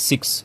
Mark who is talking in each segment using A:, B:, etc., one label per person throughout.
A: 6،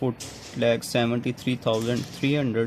A: 4,73,300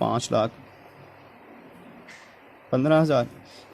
A: 5,15,000.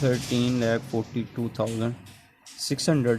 A: 13,42,600.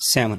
A: 7.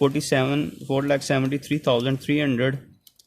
A: 4,73,300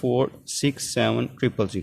A: 4,67,000.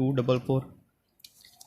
A: 244.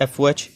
A: FOH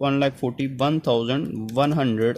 A: 1,41,100,